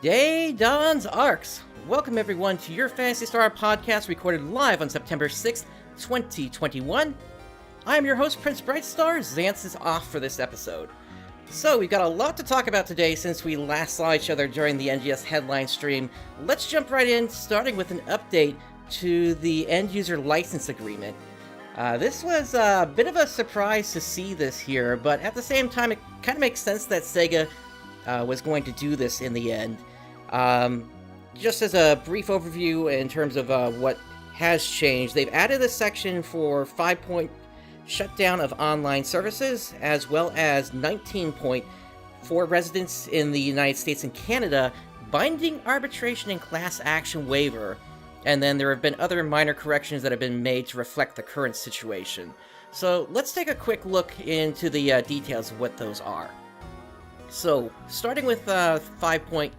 Day Dawns ARKS! Welcome everyone to your Phantasy Star podcast recorded live on September 6th, 2021. I'm your host, PrinceBrightstar. Xance is off for this episode. So, we've got a lot to talk about today since we last saw each other during the NGS headline stream. Let's jump right in, starting with an update to the end-user license agreement. This was a bit of a surprise to see this here, but at the same time, it kind of makes sense that Sega was going to do this in the end. Just as a brief overview in terms of what has changed, they've added a section for 5-point shutdown of online services, as well as 19-point for residents in the United States and Canada, binding arbitration and class action waiver. And then there have been other minor corrections that have been made to reflect the current situation. So let's take a quick look into the details of what those are. So, starting with 5-point,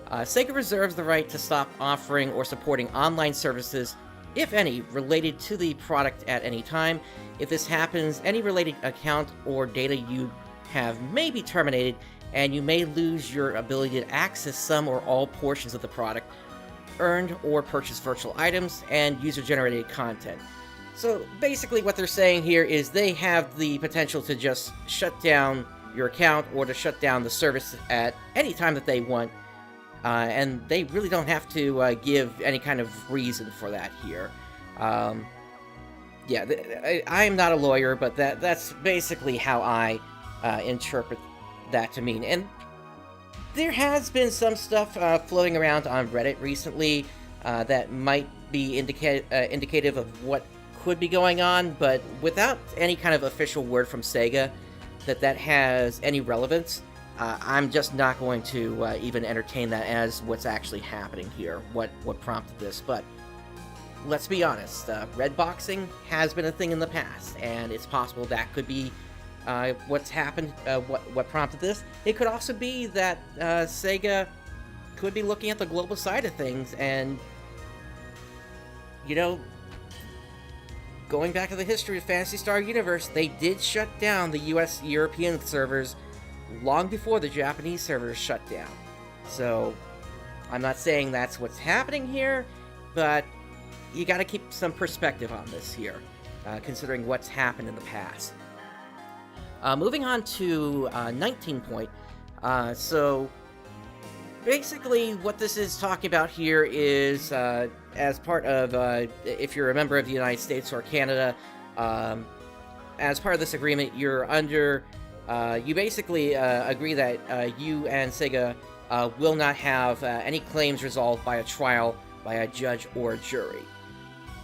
Sega reserves the right to stop offering or supporting online services, if any, related to the product at any time. If this happens, any related account or data you have may be terminated, and you may lose your ability to access some or all portions of the product, earned or purchased virtual items, and user-generated content. So, basically what they're saying here is they have the potential to just shut down your account or to shut down the service at any time that they want, and they really don't have to give any kind of reason for that here. Yeah, I am not a lawyer, but that's basically how I interpret that to mean. And there has been some stuff floating around on Reddit recently that might be indicative of what could be going on, but without any kind of official word from Sega that has any relevance, I'm just not going to even entertain that as what's actually happening here, what prompted this. But let's be honest, red boxing has been a thing in the past, and it's possible that could be what's happened, what prompted this. It could also be that Sega could be looking at the global side of things, and, you know, going back to the history of Phantasy Star Universe, they did shut down the US European servers long before the Japanese servers shut down. So, I'm not saying that's what's happening here, but you gotta keep some perspective on this here, considering what's happened in the past. Moving on to 19-point. So, basically, what this is talking about here is, as part of, if you're a member of the United States or Canada, as part of this agreement, you're under, you basically agree that you and Sega will not have any claims resolved by a trial by a judge or a jury.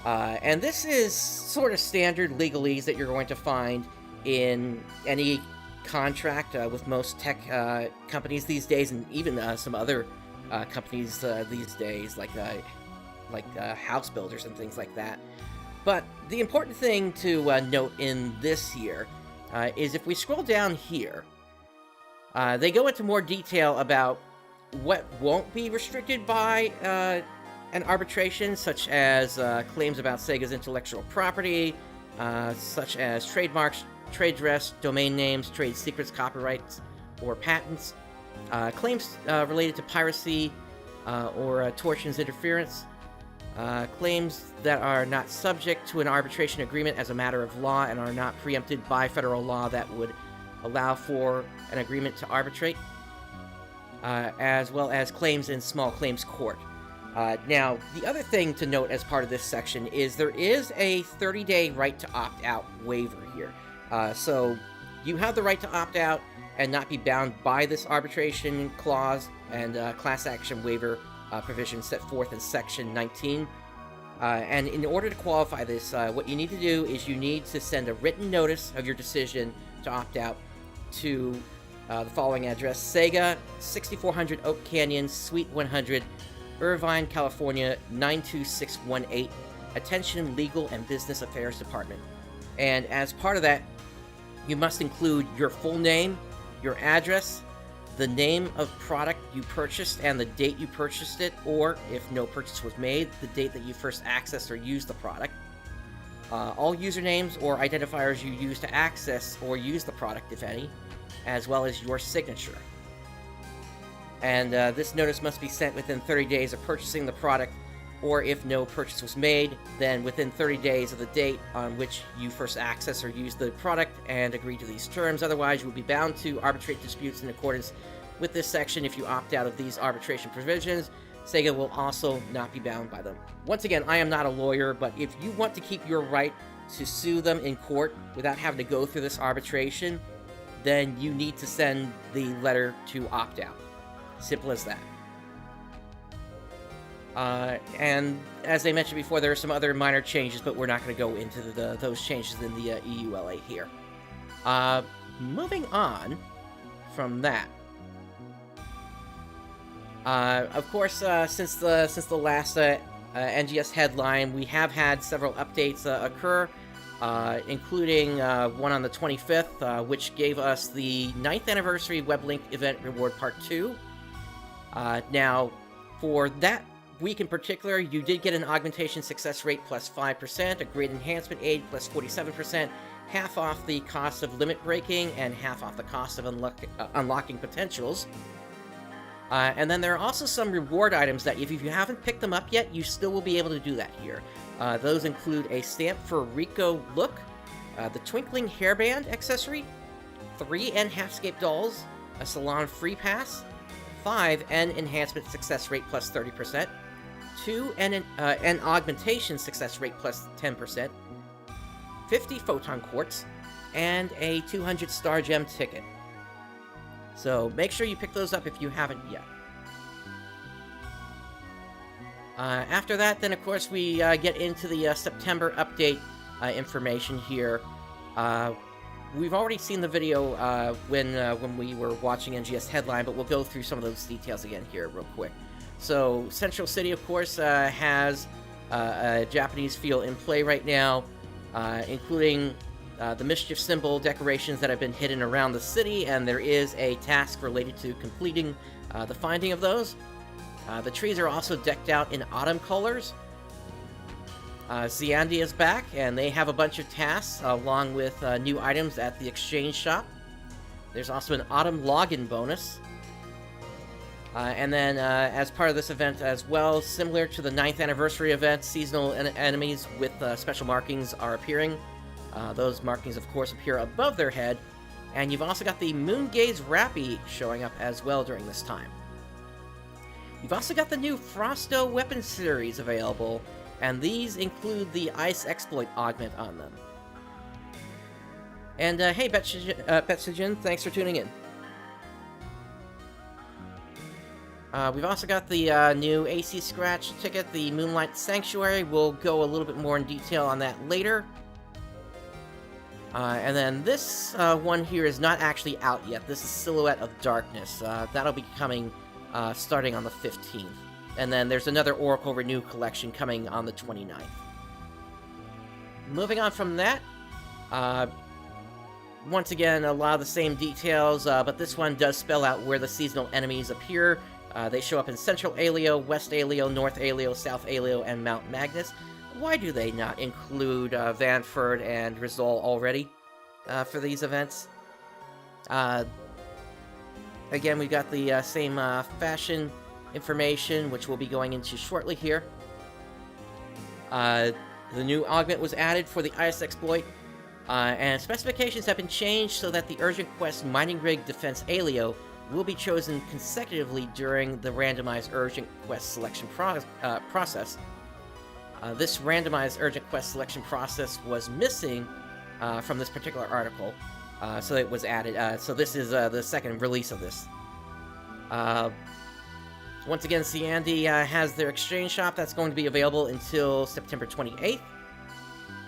And this is sort of standard legalese that you're going to find in any contract with most tech companies these days, and even some other companies these days, like house builders and things like that. But the important thing to note in this here is if we scroll down here, they go into more detail about what won't be restricted by an arbitration, such as claims about Sega's intellectual property, such as trademarks, trade dress, domain names, trade secrets, copyrights, or patents, claims related to piracy or tortious interference, claims that are not subject to an arbitration agreement as a matter of law and are not preempted by federal law that would allow for an agreement to arbitrate, as well as claims in small claims court. Now, the other thing to note as part of this section is there is a 30-day right to opt-out waiver here. So you have the right to opt out and not be bound by this arbitration clause and class action waiver provision set forth in Section 19. And in order to qualify this, what you need to do is you need to send a written notice of your decision to opt out to the following address: Sega, 6400 Oak Canyon, Suite 100, Irvine, California, 92618. Attention, Legal and Business Affairs Department. And as part of that, you must include your full name, your address, the name of product you purchased and the date you purchased it, or if no purchase was made, the date that you first accessed or used the product, all usernames or identifiers you use to access or use the product, if any, as well as your signature. and this notice must be sent within 30 days of purchasing the product, or if no purchase was made, then within 30 days of the date on which you first access or use the product and agree to these terms. Otherwise, you will be bound to arbitrate disputes in accordance with this section. If you opt out of these arbitration provisions, Sega will also not be bound by them. Once again, I am not a lawyer, but if you want to keep your right to sue them in court without having to go through this arbitration, then you need to send the letter to opt out. Simple as that. And as I mentioned before, there are some other minor changes, but we're not going to go into those changes in the EULA here. Moving on from that. Of course, since the last NGS headline, we have had several updates occur, including one on the 25th, which gave us the 9th anniversary Weblink Event Reward Part 2. Now, for that week in particular, you did get an augmentation success rate plus 5%, a grade enhancement aid plus 47%, half off the cost of limit breaking, and half off the cost of unlocking potentials. And then there are also some reward items that, if you haven't picked them up yet, you still will be able to do that here. Those include a stamp for Rico Look, the Twinkling Hairband accessory, 3 N Halfscape dolls, a Salon Free Pass, 5 N Enhancement Success Rate plus 30%, 2 N Augmentation Success Rate plus 10%, 50 Photon Quartz, and a 200 Star Gem ticket. So make sure you pick those up if you haven't yet. After that, then of course we get into the September update information here. We've already seen the video when we were watching NGS Headline, but we'll go through some of those details again here real quick. So Central City, of course, has a Japanese feel in play right now, including the mischief symbol decorations that have been hidden around the city, and there is a task related to completing the finding of those. The trees are also decked out in autumn colors. Xiandi is back, and they have a bunch of tasks along with new items at the exchange shop. There's also an autumn login bonus. And then, as part of this event as well, similar to the 9th anniversary event, seasonal enemies with special markings are appearing. Those markings, of course, appear above their head. And you've also got the Moongaze Rappy showing up as well during this time. You've also got the new Frosto weapon series available, and these include the Ice Exploit augment on them. And hey, Betsujin, thanks for tuning in. We've also got the new AC Scratch ticket, the Moonlight Sanctuary. We'll go a little bit more in detail on that later. And then this one here is not actually out yet. This is Silhouette of Darkness. That'll be coming starting on the 15th. And then there's another Oracle Renew collection coming on the 29th. Moving on from that, once again, a lot of the same details, but this one does spell out where the seasonal enemies appear. They show up in Central Aleo, West Aleo, North Aleo, South Aleo, and Mount Magnus. Why do they not include Vanford and Rizal already for these events? Again, we've got the same fashion information, which we'll be going into shortly here. The new augment was added for the Ice Exploit, and specifications have been changed so that the Urgent Quest Mining Rig Defense Aleo will be chosen consecutively during the randomized Urgent Quest selection process. This randomized Urgent Quest selection process was missing from this particular article, so it was added. So this is the second release of this. Once again, Xiandi has their exchange shop that's going to be available until September 28th,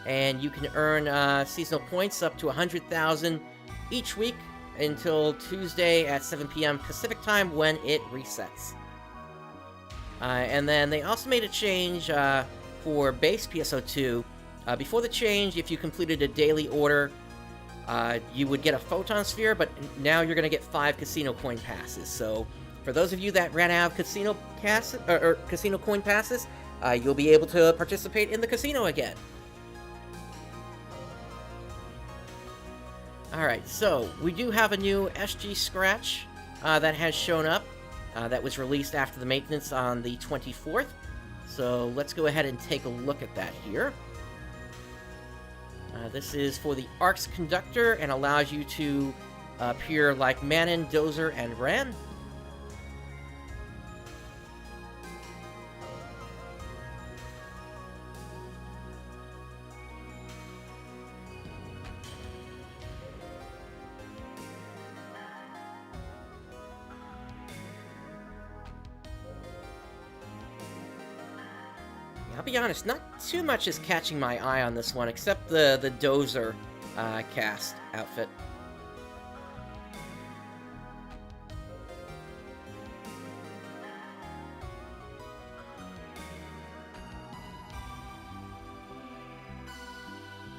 and you can earn seasonal points up to 100,000 each week until Tuesday at 7 p.m. Pacific time when it resets. And then they also made a change for base PSO2. Before the change, if you completed a daily order, you would get a Photon Sphere, but now you're going to get 5 casino coin passes. So for those of you that ran out of casino coin passes, you'll be able to participate in the casino again. Alright, so we do have a new SG Scratch that has shown up. that was released after the maintenance on the 24th. So let's go ahead and take a look at that here. This is for the ARKS conductor and allows you to appear like Manon, Dozer, and Ran. I'll be honest, not too much is catching my eye on this one, except the Dozer cast outfit.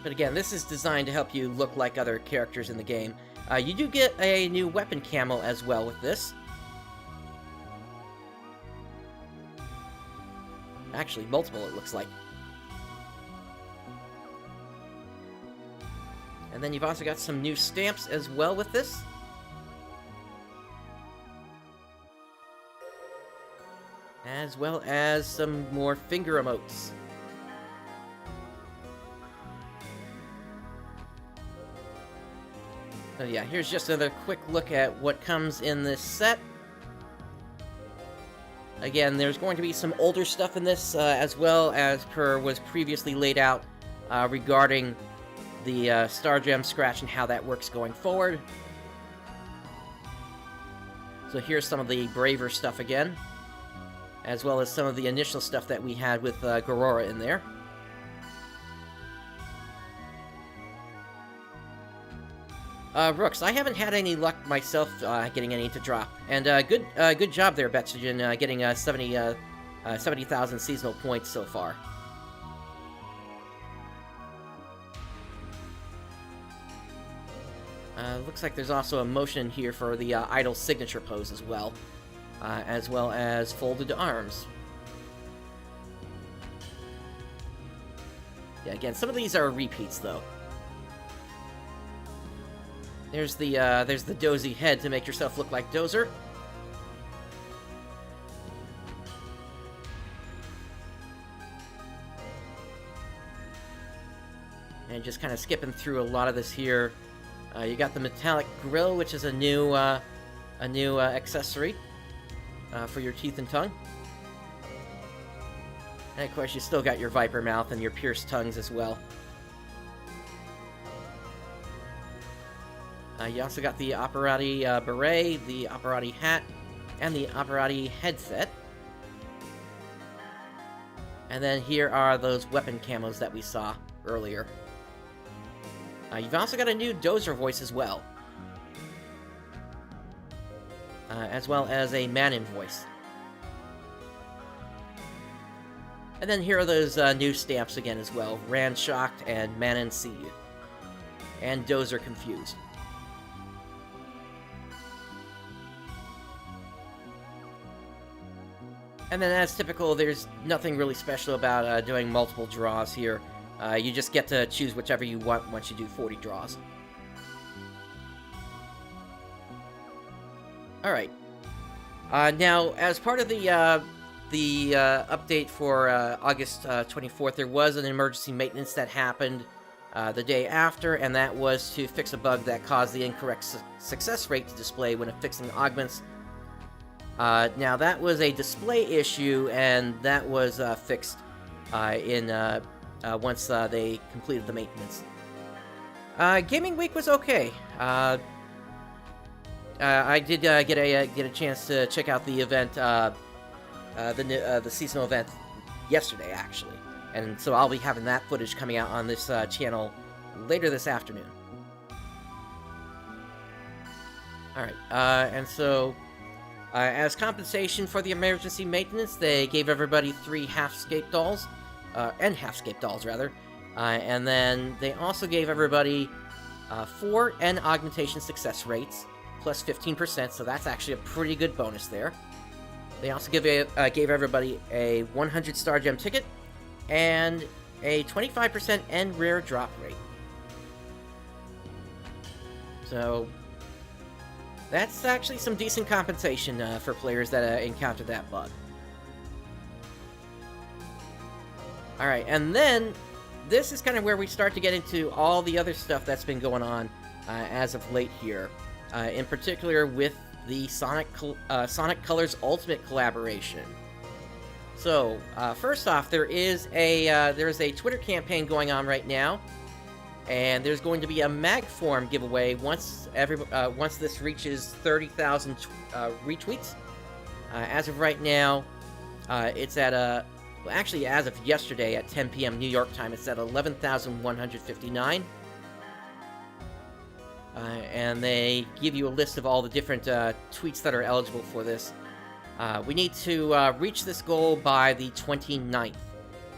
But again, this is designed to help you look like other characters in the game. You do get a new weapon camo as well with this. Actually, multiple, it looks like. And then you've also got some new stamps as well with this. As well as some more finger emotes. So yeah, here's just another quick look at what comes in this set. Again, there's going to be some older stuff in this, as well as per was previously laid out regarding the Star Gem Scratch and how that works going forward. So here's some of the braver stuff again, as well as some of the initial stuff that we had with Garora in there. Rooks, I haven't had any luck myself getting any to drop. And good job there, Betsugen, getting 70,000 seasonal points so far. Looks like there's also a motion here for the idle signature pose as well as folded arms. Yeah, again, some of these are repeats, though. There's the dozy head to make yourself look like Dozer. And just kind of skipping through a lot of this here. You got the metallic grill, which is a new accessory for your teeth and tongue. And of course, you still got your viper mouth and your pierced tongues as well. You also got the operati beret, the operati hat, and the operati headset. And then here are those weapon camos that we saw earlier. You've also got a new Dozer voice as well. As well as a Manon voice. And then here are those new stamps again as well. Ran Shocked and Manon See You. And Dozer Confused. And then, as typical, there's nothing really special about doing multiple draws here. You just get to choose whichever you want once you do 40 draws. Alright. Now, as part of the update for August 24th, there was an emergency maintenance that happened the day after, and that was to fix a bug that caused the incorrect success rate to display when affixing augments. Now, that was a display issue, and that was fixed once they completed the maintenance. Gaming Week was okay. I did get a chance to check out the event, the seasonal event yesterday, actually, and so I'll be having that footage coming out on this channel later this afternoon. All right, and so. As compensation for the emergency maintenance, they gave everybody 3 half-scape dolls, half-scape dolls, rather. And then they also gave everybody 4 N augmentation success rates, plus 15%, so that's actually a pretty good bonus there. They also gave everybody a 100 Star Gem ticket, and a 25% N rare drop rate. So, That's actually some decent compensation for players that encounter that bug. Alright, and then this is kind of where we start to get into all the other stuff that's been going on as of late here. In particular with the Sonic Colors Ultimate collaboration. So, first off, there is a Twitter campaign going on right now, and there's going to be a mag form giveaway once this reaches 30,000 retweets. As of right now, it's at well, actually, as of yesterday at 10 p.m. New York time, it's at 11,159. And they give you a list of all the different tweets that are eligible for this. We need to reach this goal by the 29th.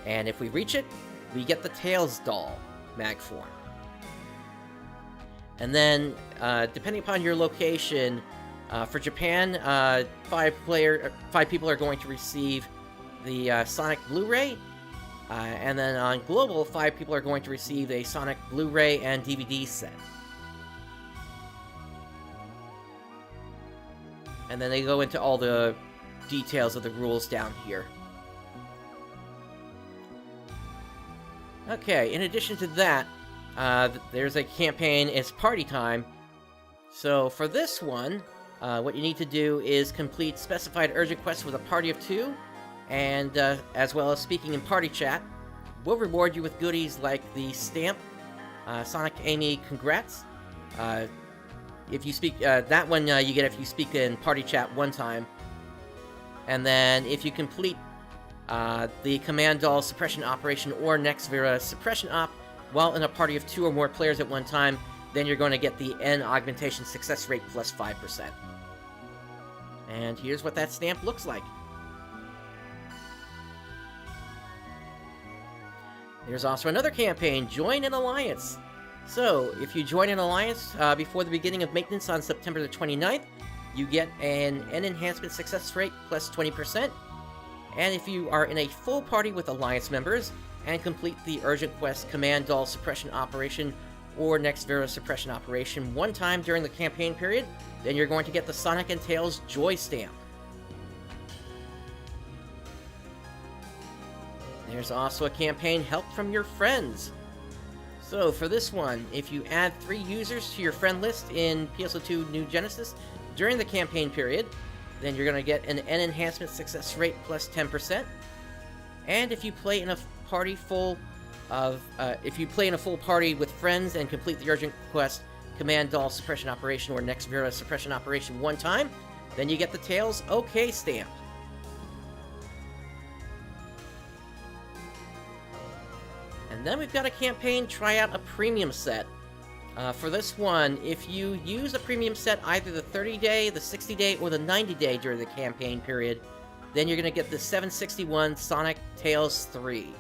And if we reach it, we get the Tails doll mag form. And then, depending upon your location, for Japan, 5 people are going to receive the Sonic Blu-ray. And then on Global, 5 people are going to receive a Sonic Blu-ray and DVD set. And then they go into all the details of the rules down here. Okay, in addition to that, there's a campaign, it's party time. So for this one, what you need to do is complete specified urgent quests with a party of 2, and as well as speaking in party chat. We'll reward you with goodies like the stamp, Sonic Amy Congrats. If you speak, that one you get if you speak in party chat one time. And then if you complete the Command Doll Suppression Operation or Next Vera Suppression Op while in a party of 2 or more players at one time, then you're going to get the N Augmentation Success Rate plus 5%. And here's what that stamp looks like. There's also another campaign, Join an Alliance. So, if you join an alliance before the beginning of maintenance on September the 29th, you get an N Enhancement Success Rate plus 20%. And if you are in a full party with alliance members and complete the urgent quest Command Doll Suppression Operation or Next Vera Suppression Operation one time during the campaign period, then you're going to get the Sonic and Tails Joy Stamp. There's also a campaign, Help from Your Friends. So for this one, if you add 3 users to your friend list in PSO2 New Genesis during the campaign period, then you're going to get an N Enhancement Success Rate plus 10%. And if you play in a party full party with friends and complete the urgent quest Command Doll Suppression Operation or Next Vera Suppression Operation one time, then you get the Tails OK stamp. And then we've got a campaign, Try Out a Premium Set. For this one, if you use a premium set either the 30-day, the 60-day, or the 90-day during the campaign period, then you're going to get the 761 Sonic Tails 3.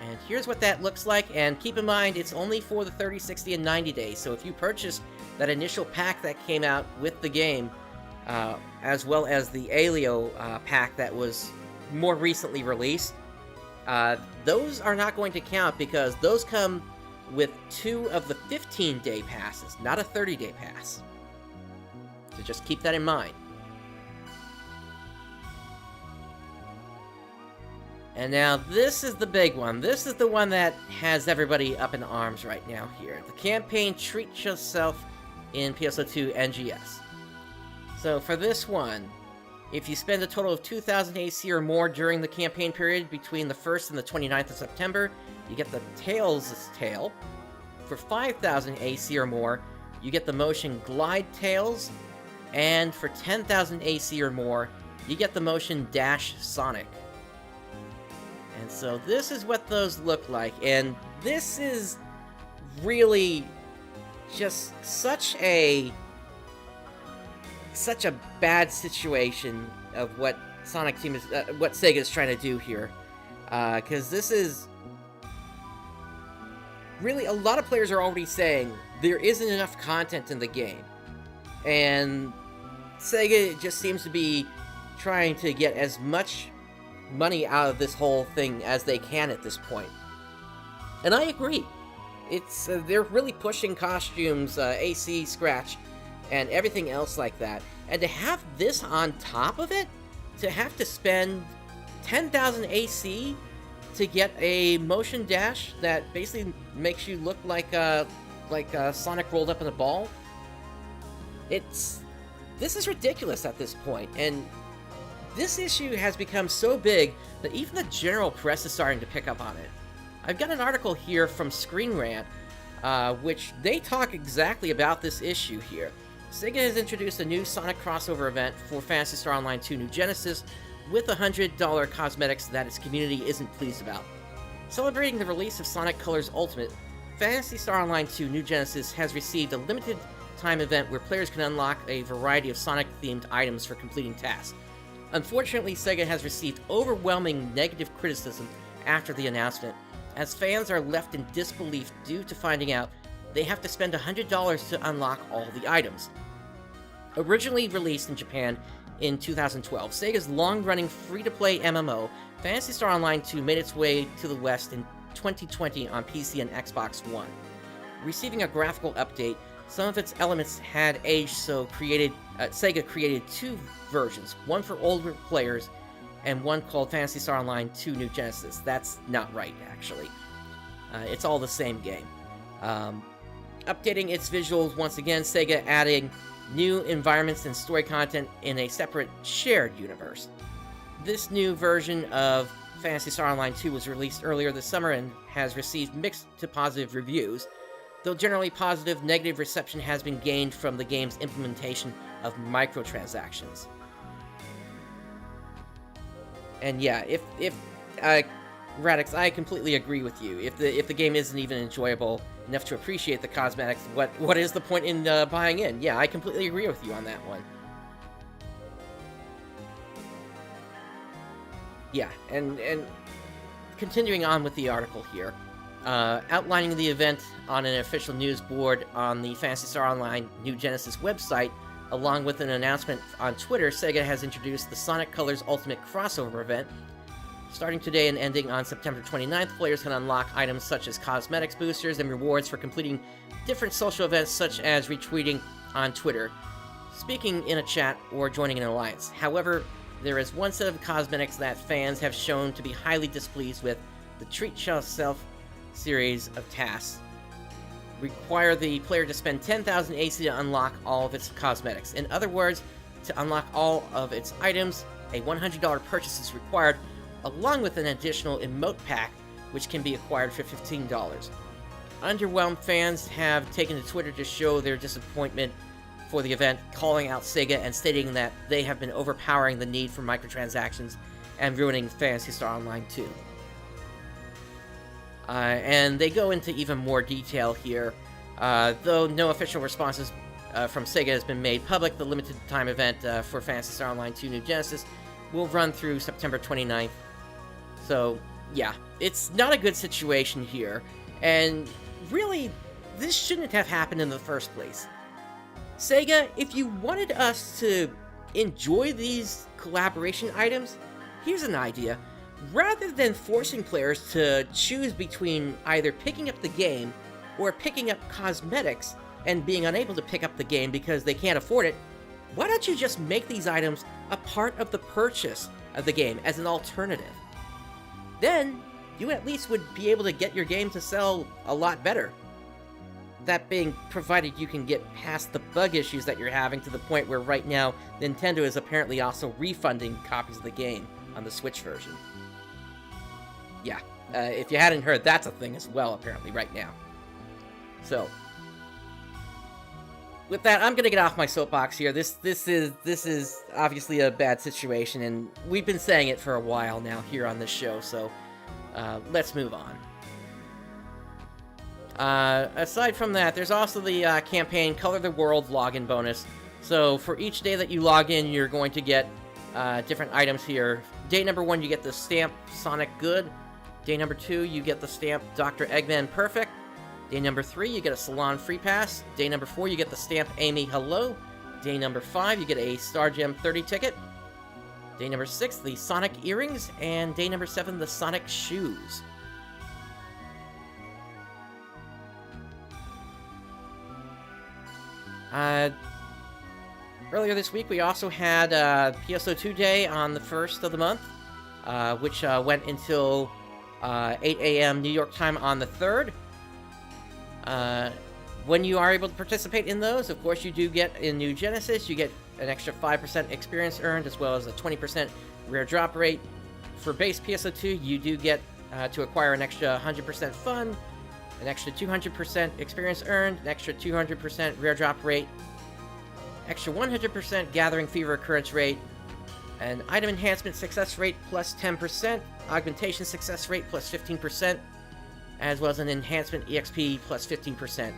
And here's what that looks like, and keep in mind, it's only for the 30, 60, and 90 days, so if you purchase that initial pack that came out with the game, as well as the Alio pack that was more recently released, those are not going to count because those come with 2 of the 15-day passes, not a 30-day pass. So just keep that in mind. And now this is the big one. This is the one that has everybody up in arms right now here. The campaign Treat Yourself in PSO2 NGS. So for this one, if you spend a total of 2,000 AC or more during the campaign period between the 1st and the 29th of September, you get the Tails' Tail. For 5,000 AC or more, you get the motion Glide Tails. And for 10,000 AC or more, you get the motion Dash Sonic. And so this is what those look like, and this is really just such a bad situation of what what Sega is trying to do here, because this is really, a lot of players are already saying there isn't enough content in the game, and Sega just seems to be trying to get as much money out of this whole thing as they can at this point. And I agree. They're really pushing costumes, AC, scratch, and everything else like that. And to have this on top of it, to have to spend 10,000 AC to get a motion dash that basically makes you look like Sonic rolled up in a ball, this is ridiculous at this point. And this issue has become so big that even the general press is starting to pick up on it. I've got an article here from Screen Rant, which they talk exactly about this issue here. Sega has introduced a new Sonic crossover event for Phantasy Star Online 2 New Genesis with $100 cosmetics that its community isn't pleased about. Celebrating the release of Sonic Colors Ultimate, Phantasy Star Online 2 New Genesis has received a limited time event where players can unlock a variety of Sonic-themed items for completing tasks. Unfortunately, Sega has received overwhelming negative criticism after the announcement, as fans are left in disbelief due to finding out they have to spend $100 to unlock all the items. Originally released in Japan in 2012, Sega's long-running free-to-play MMO, Phantasy Star Online 2 made its way to the West in 2020 on PC and Xbox One. Receiving a graphical update, some of its elements had aged, so Sega created two versions, one for older players and one called Phantasy Star Online 2 New Genesis. That's not right, actually. It's all the same game. Updating its visuals once again, Sega adding new environments and story content in a separate shared universe. This new version of Phantasy Star Online 2 was released earlier this summer and has received mixed to positive reviews, though generally positive, negative reception has been gained from the game's implementation of microtransactions. And yeah, if Radix, I completely agree with you. If the game isn't even enjoyable enough to appreciate the cosmetics, what is the point in buying in? Yeah, I completely agree with you on that one. Yeah, and continuing on with the article here, outlining the event on an official news board on the Phantasy Star Online New Genesis website, along with an announcement on Twitter, Sega has introduced the Sonic Colors Ultimate crossover event. Starting today and ending on September 29th, players can unlock items such as cosmetics boosters and rewards for completing different social events such as retweeting on Twitter, speaking in a chat, or joining an alliance. However, there is one set of cosmetics that fans have shown to be highly displeased with. The Treat Yourself series of tasks require the player to spend 10,000 AC to unlock all of its cosmetics. In other words, to unlock all of its items, a $100 purchase is required, along with an additional emote pack, which can be acquired for $15. Underwhelmed fans have taken to Twitter to show their disappointment for the event, calling out Sega and stating that they have been overpowering the need for microtransactions and ruining Phantasy Star Online 2. And they go into even more detail here. Though no official responses from Sega has been made public, the limited time event for Phantasy Star Online 2 New Genesis will run through September 29th. So, yeah, it's not a good situation here. And really, this shouldn't have happened in the first place. Sega, if you wanted us to enjoy these collaboration items, here's an idea. Rather than forcing players to choose between either picking up the game or picking up cosmetics and being unable to pick up the game because they can't afford it, why don't you just make these items a part of the purchase of the game as an alternative? Then, you at least would be able to get your game to sell a lot better. That being provided you can get past the bug issues that you're having to the point where right now Nintendo is apparently also refunding copies of the game on the Switch version. Yeah, if you hadn't heard, that's a thing as well apparently right now. So, with that, I'm gonna get off my soapbox here. This is obviously a bad situation, and we've been saying it for a while now here on this show. So, let's move on. Aside from that, there's also the campaign Color the World login bonus. So for each day that you log in, you're going to get different items here. Day number 1, you get the stamp Sonic Good. Day number 2, you get the stamp Dr. Eggman Perfect. Day number 3, you get a Salon Free Pass. Day number 4, you get the stamp Amy Hello. Day number 5, you get a Star Gem 30 ticket. Day number 6, the Sonic Earrings. And day number 7, the Sonic Shoes. Earlier this week, we also had PSO2 Day on the 1st of the month, which went until 8 a.m. New York time on the 3rd. When you are able to participate in those, of course, you do get, in New Genesis, you get an extra 5% experience earned, as well as a 20% rare drop rate. For base PSO2, you do get to acquire an extra 100% fun, an extra 200% experience earned, an extra 200% rare drop rate, extra 100% gathering fever occurrence rate, an item enhancement success rate plus 10%, augmentation success rate plus 15%, as well as an enhancement EXP plus 15%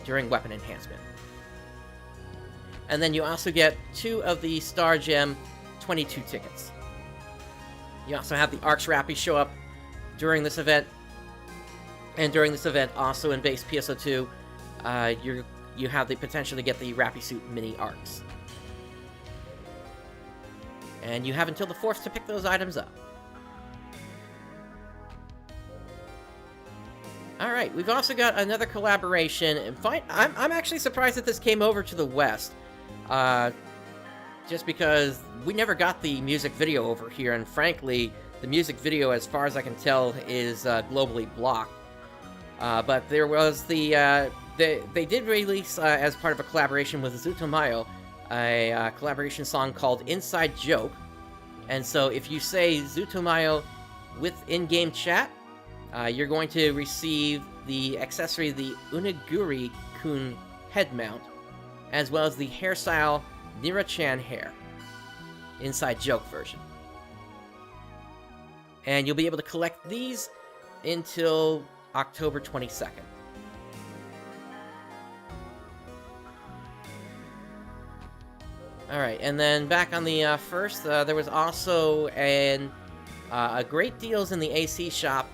during weapon enhancement. And then you also get 2 of the Star Gem 22 tickets. You also have the ARKS Rappy show up during this event. And during this event, also in base PSO2, you have the potential to get the Rappy Suit Mini ARKS. And you have until the 4th to pick those items up. Alright, we've also got another collaboration. And I'm actually surprised that this came over to the West. Just because we never got the music video over here, and frankly, the music video, as far as I can tell, is globally blocked. But there was they did release, as part of a collaboration with Zutomayo, a collaboration song called Inside Joke. And so if you say Zutomayo with in-game chat, you're going to receive the accessory, the Uniguri-kun head mount, as well as the hairstyle Nira-chan hair. Inside Joke version. And you'll be able to collect these until October 22nd. Alright, and then back on the 1st, there was also a great deals in the AC shop.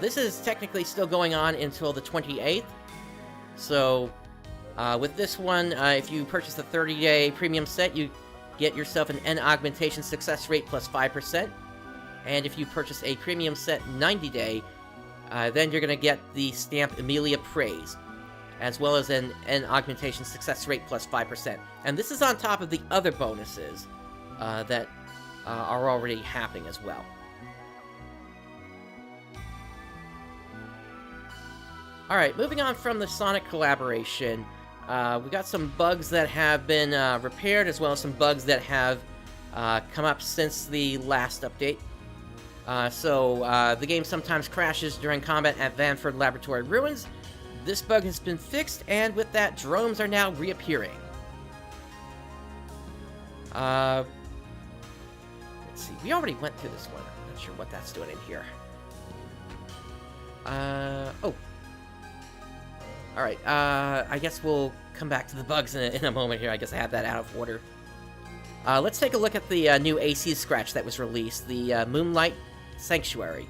This is technically still going on until the 28th. So, with this one, if you purchase the 30-day premium set, you get yourself an N augmentation success rate plus 5%. And if you purchase a premium set 90-day, then you're going to get the stamp Emilia Praise, as well as an N augmentation success rate plus 5%. And this is on top of the other bonuses that are already happening as well. Alright, moving on from the Sonic collaboration, we got some bugs that have been repaired, as well as some bugs that have come up since the last update. So the game sometimes crashes during combat at Vanford Laboratory Ruins. This bug has been fixed, and with that, drones are now reappearing. Let's see, we already went through this one. I'm not sure what that's doing in here. Oh. Alright, I guess we'll come back to the bugs in a moment here. I guess I have that out of order. Let's take a look at the new AC scratch that was released, the Moonlight Sanctuary.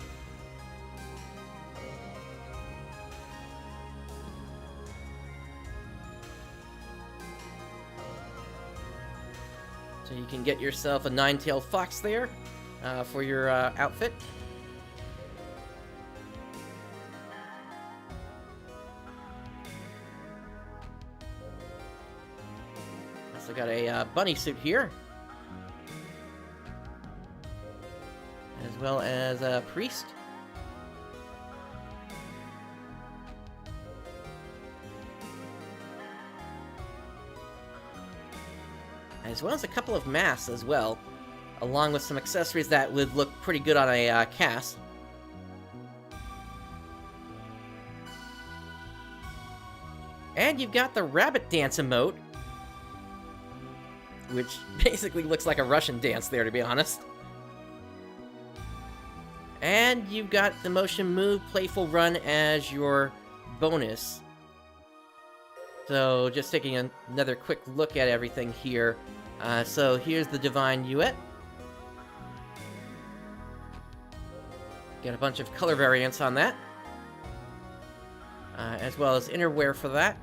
So you can get yourself a nine-tailed fox there for your outfit. Also got a bunny suit here, as well as a priest. As well as a couple of masks as well, along with some accessories that would look pretty good on a cast. And you've got the rabbit dance emote, which basically looks like a Russian dance there, to be honest. And you've got the motion move Playful Run as your bonus. So, just taking another quick look at everything here. So, here's the Divine Duet. Get a bunch of color variants on that. As well as innerwear for that.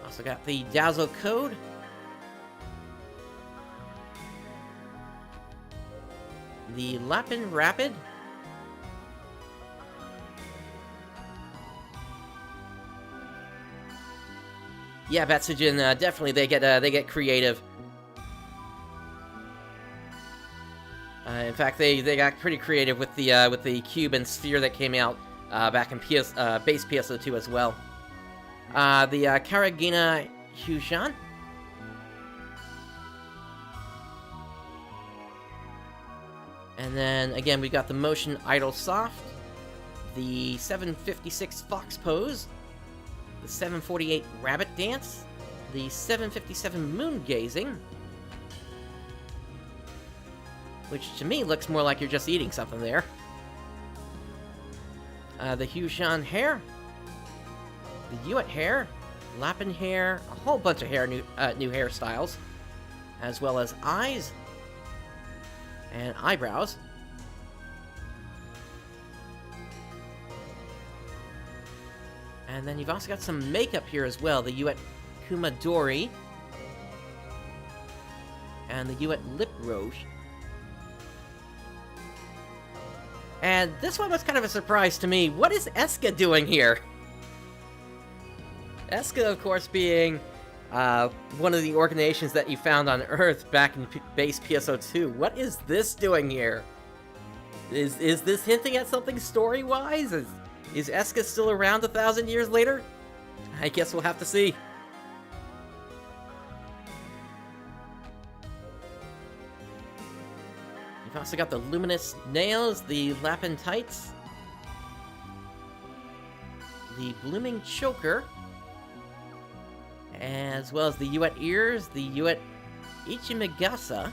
Also got the Dazzle Code. The Lapin Rapid. Yeah, Betsujin, definitely they get creative. In fact, they got pretty creative with the cube and sphere that came out back in base PSO2 as well. The Karagina Hyushan. And then again, we got the Motion Idle Soft, the 756 Fox Pose, the 748 Rabbit Dance, the 757 Moon Gazing, which to me looks more like you're just eating something there. The Hyushan Hair, the Yuet Hair, Lapin Hair, a whole bunch of new hairstyles, as well as eyes and eyebrows. And then you've also got some makeup here as well. The Yuet Kumadori and the Yuet Lip Rouge. And this one was kind of a surprise to me. What is Eska doing here? Eska, of course, being one of the organizations that you found on Earth back in base PSO2. What is this doing here? Is this hinting at something story-wise? Is Eska still around 1,000 years later? I guess we'll have to see. You've also got the Luminous Nails, the Lapin Tights, the Blooming Choker, as well as the Yuet Ears, the Yuet Ichimigasa,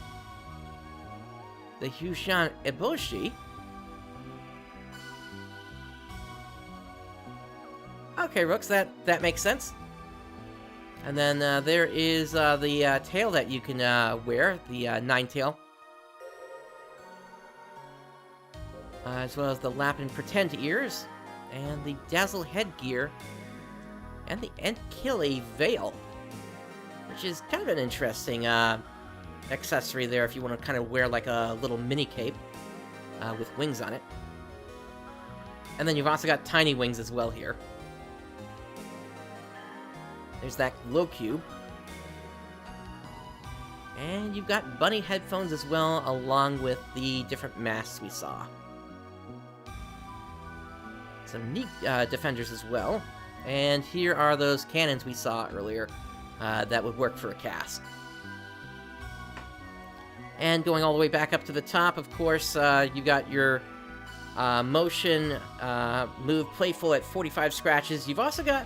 the Hyushan Eboshi. Okay, Rooks, that makes sense. And then there is the tail that you can wear, the Nine-Tail. As well as the Lapin Pretend Ears, and the Dazzle Headgear, and the Enkili Veil, which is kind of an interesting accessory there if you want to kind of wear like a little mini cape with wings on it. And then you've also got tiny wings as well here. There's that glow cube. And you've got bunny headphones as well, along with the different masks we saw. Some neat defenders as well. And here are those cannons we saw earlier that would work for a cast. And going all the way back up to the top, of course, you got your motion move playful at 45 scratches. You've also got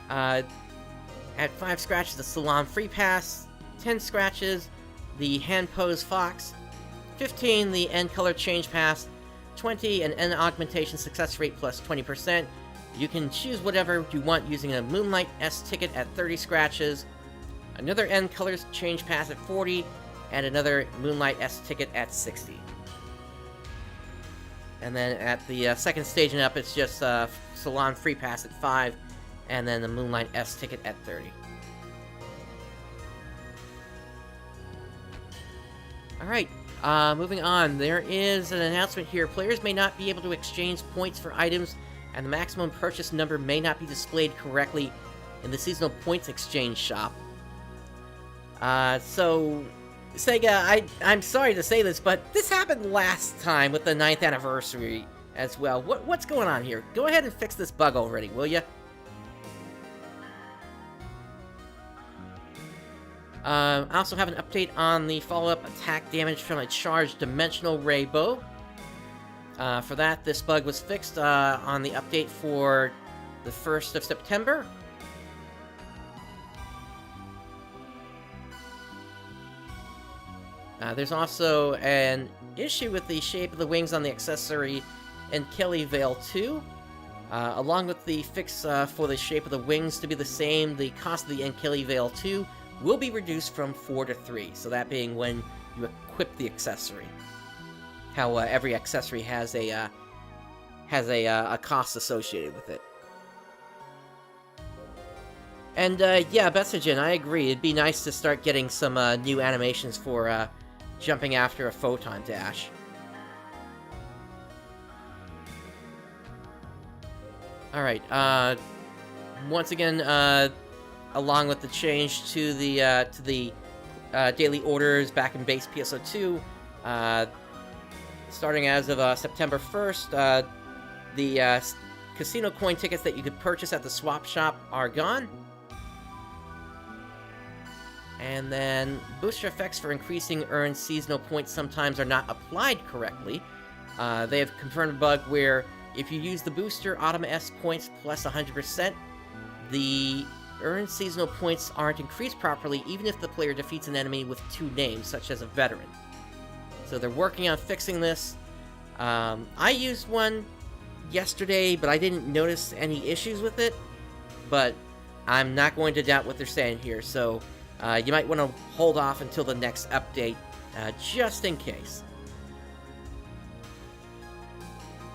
at 5 scratches the Salon Free Pass, 10 scratches the Hand Pose Fox, 15 the End Color Change Pass, 20 an End Augmentation Success Rate plus 20%. You can choose whatever you want using a Moonlight S ticket at 30 scratches, another End Colors Change Pass at 40, and another Moonlight S ticket at 60. And then at the second stage and up, it's just Salon Free Pass at 5, and then the Moonlight S ticket at 30. Alright, moving on. There is an announcement here. Players may not be able to exchange points for items, and the maximum purchase number may not be displayed correctly in the seasonal points exchange shop. So, Sega, I'm sorry to say this, but this happened last time with the 9th anniversary as well. What's going on here? Go ahead and fix this bug already, will ya? I also have an update on the follow-up attack damage from a charged dimensional Raibo. For that, this bug was fixed on the update for the 1st of September. There's also an issue with the shape of the wings on the accessory Enkili Veil 2. Along with the fix for the shape of the wings to be the same, the cost of the Enkili Veil 2 will be reduced from 4 to 3, so that being when you equip the accessory. How every accessory has a cost associated with it. And yeah, Betsujin, I agree. It'd be nice to start getting some new animations for jumping after a photon dash. Alright, once again, along with the change to the daily orders back in base PSO2, starting as of September 1st, the casino coin tickets that you could purchase at the swap shop are gone. And then booster effects for increasing earned seasonal points sometimes are not applied correctly. They have confirmed a bug where if you use the booster Autumn S points plus 100%, the earned seasonal points aren't increased properly even if the player defeats an enemy with 2 names, such as a veteran. So they're working on fixing this. I used one yesterday, but I didn't notice any issues with it. But I'm not going to doubt what they're saying here, so you might want to hold off until the next update, just in case.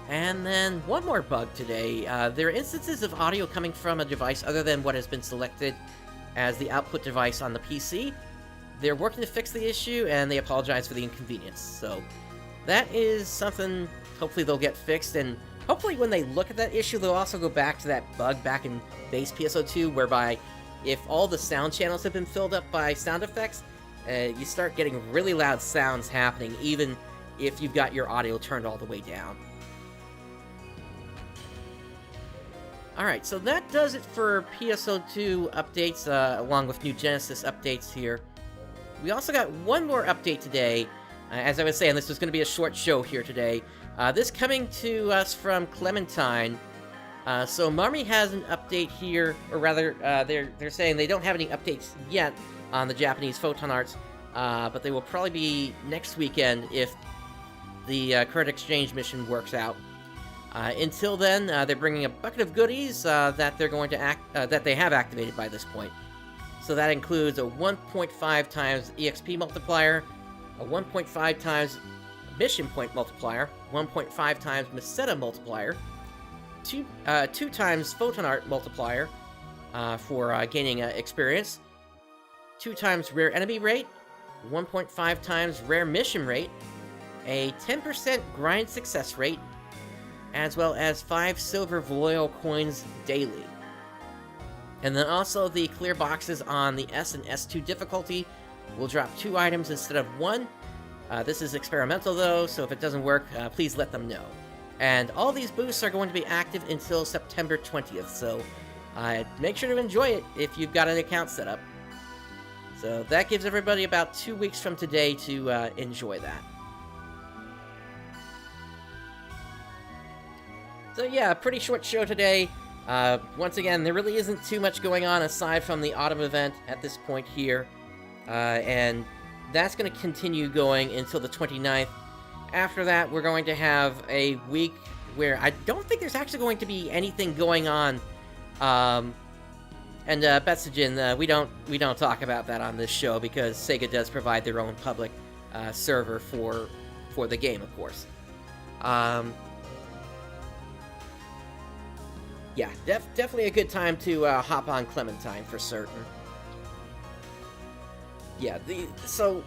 And then one more bug today. There are instances of audio coming from a device other than what has been selected as the output device on the PC. They're working to fix the issue, and they apologize for the inconvenience. So that is something hopefully they'll get fixed, and hopefully when they look at that issue, they'll also go back to that bug back in base PSO2, whereby if all the sound channels have been filled up by sound effects, you start getting really loud sounds happening, even if you've got your audio turned all the way down. Alright, so that does it for PSO2 updates, along with new Genesis updates here. We also got one more update today. As I was saying, this was going to be a short show here today. This coming to us from Clementine. So Marmy has an update here, or rather, they're saying they don't have any updates yet on the Japanese Photon arts, but they will probably be next weekend if the current exchange mission works out. Until then, they're bringing a bucket of goodies that they're going to that they have activated by this point. So that includes a 1.5 times EXP multiplier, a 1.5 times mission point multiplier, 1.5 times Meseta multiplier, 2 times Photon art multiplier for gaining experience, 2 times rare enemy rate, 1.5 times rare mission rate, a 10% grind success rate, as well as 5 silver Voil coins daily. And then also the clear boxes on the S and S2 difficulty will drop 2 items instead of 1. This is experimental though, so if it doesn't work, please let them know. And all these boosts are going to be active until September 20th, so make sure to enjoy it if you've got an account set up. So that gives everybody about 2 weeks from today to enjoy that. So yeah, pretty short show today. Once again, there really isn't too much going on aside from the autumn event at this point here. And that's going to continue going until the 29th. After that, we're going to have a week where I don't think there's actually going to be anything going on. And Betsujin, we don't talk about that on this show because Sega does provide their own public server for the game, of course. Yeah, definitely a good time to hop on Clementine for certain. Yeah, so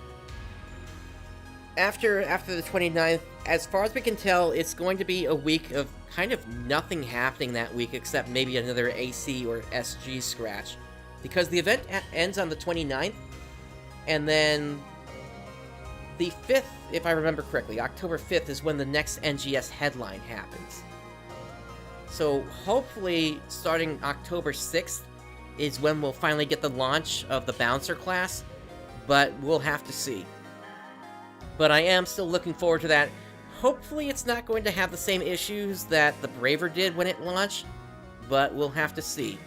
after the 29th, as far as we can tell, it's going to be a week of kind of nothing happening that week except maybe another AC or SG scratch. Because the event ends on the 29th, and then the 5th, if I remember correctly, October 5th is when the next NGS headline happens. So hopefully, starting October 6th is when we'll finally get the launch of the Bouncer class, but we'll have to see. But I am still looking forward to that. Hopefully it's not going to have the same issues that the Braver did when it launched, but we'll have to see.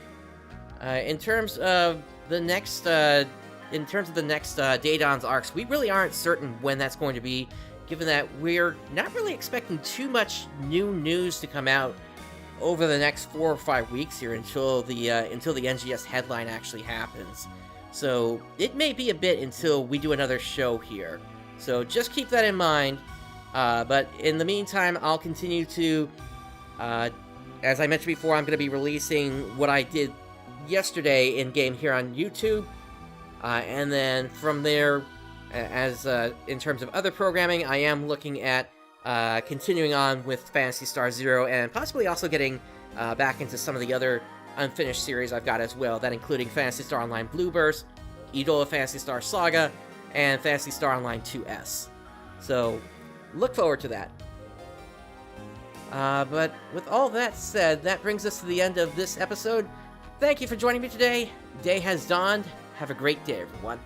In terms of the next Dawns ARKS, we really aren't certain when that's going to be, given that we're not really expecting too much new news to come out over the next 4 or 5 weeks here until the NGS headline actually happens. So it may be a bit until we do another show here. So just keep that in mind. But in the meantime, I'll continue to, as I mentioned before, I'm going to be releasing what I did yesterday in-game here on YouTube. And then from there, as in terms of other programming, I am looking at continuing on with Phantasy Star Zero, and possibly also getting back into some of the other unfinished series I've got as well, that including Phantasy Star Online Blue Burst, EULA Phantasy Star Saga, and Phantasy Star Online 2S. So, look forward to that. But with all that said, that brings us to the end of this episode. Thank you for joining me today. Day has dawned. Have a great day, everyone.